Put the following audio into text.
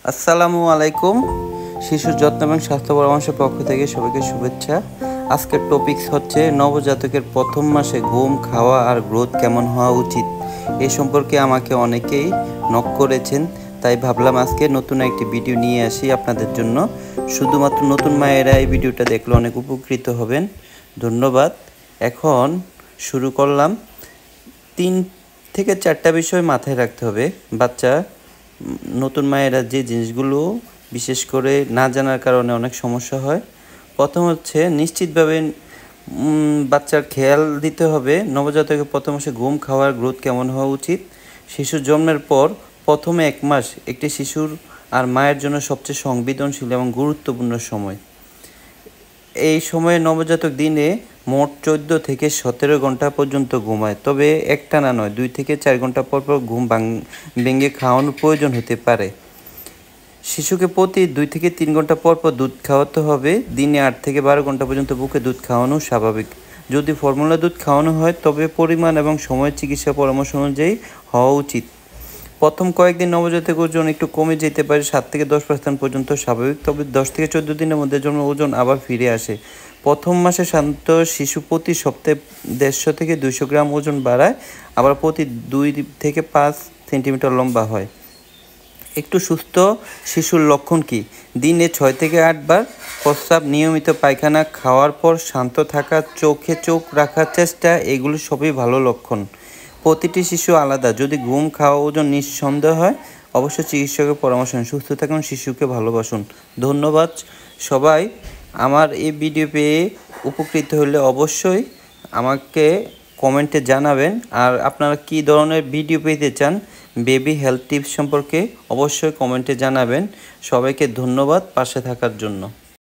আসসালামু আলাইকুম। শিশু যত্ন এবং স্বাস্থ্য পরামর্শের পক্ষ থেকে সবাইকে শুভেচ্ছা। আজকের টপিকস হচ্ছে নবজাতকের প্রথম মাসে ঘুম, খাওয়া আর গ্রোথ কেমন হওয়া উচিত। এই সম্পর্কে আমাকে অনেকেই নক করেছেন, তাই ভাবলাম আজকে নতুন একটি ভিডিও নিয়ে আসি আপনাদের জন্য। শুধুমাত্র নতুন মায়েরা এই ভিডিওটা দেখলে অনেক উপকৃত হবেন। ধন্যবাদ। এখন শুরু করলাম। 3 থেকে 4টা বিষয় মাথায় রাখতে হবে। নতুন মায়েরা যে জিনিসগুলো বিশেষ করে না জানার কারণে অনেক সমস্যা হয়। প্রথম হচ্ছে নিশ্চিতভাবে বাচ্চার খেয়াল দিতে হবে নবজাতকের প্রথম মাসে ঘুম, খাওয়ার, গ্রোথ কেমন হওয়া উচিত। শিশু জন্মের পর প্রথম 1 মাস একটি শিশুর আর মায়ের জন্য সবচেয়ে সংবেদনশীল এবং গুরুত্বপূর্ণ সময়। এই সময়ে নবজাতক দিনে মোট 14 থেকে 17 ঘন্টা পর্যন্ত ঘুমায়, তবে একটানা নয়, 2 থেকে 4 ঘন্টা পর পর ঘুম ভেঙে খাওয়ানোর প্রয়োজন হতে পারে। শিশুকে প্রতি 2 থেকে 3 ঘন্টা পর পর দুধ খাওয়াতে হবে। দিনে 8 থেকে 12 ঘন্টা পর্যন্ত বুকে দুধ খাওয়ানো স্বাভাবিক। যদি ফর্মুলা দুধ খাওয়ানো হয় তবে পরিমাণ এবং সময়ের চিকিৎসা পরামর্শ অনুযায়ী হওয়া উচিত। প্রথম কয়েকদিন নবজাতকের ওজন একটু কমে যেতে পারে, 7 থেকে 10% পর্যন্ত স্বাভাবিক, তবে 10 থেকে 14 দিনের মধ্যে জন্ম ওজন আবার ফিরে আসে। প্রথম মাসে শান্ত শিশু প্রতি সপ্তাহে 150 থেকে 200 গ্রাম ওজন বাড়ায়, আবার প্রতি 2 থেকে 5 সেন্টিমিটার লম্বা হয়। একটু সুস্থ শিশুর লক্ষণ কি? দিনে 6 থেকে 8 বার প্রস্রাব, নিয়মিত পায়খানা, খাওয়ার পর শান্ত থাকা, চোখে চোখ রাখার চেষ্টা, এগুলো সবই ভালো লক্ষণ। প্রতিটি শিশু আলাদা। যদি ঘুম, খাওয়া, ওজন নিঃসন্দেহ হয় অবশ্যই চিকিৎসকের পরামর্শ নিন। সুস্থ থাকুন, শিশুকে ভালোবাসুন। ধন্যবাদ সবাই। আমার এই ভিডিও পেয়ে উপকৃত হলে অবশ্যই আমাকে কমেন্টে জানাবেন। আর আপনারা কী ধরনের ভিডিও পেতে চান বেবি হেলথ টিপস সম্পর্কে অবশ্যই কমেন্টে জানাবেন। সবাইকে ধন্যবাদ পাশে থাকার জন্য।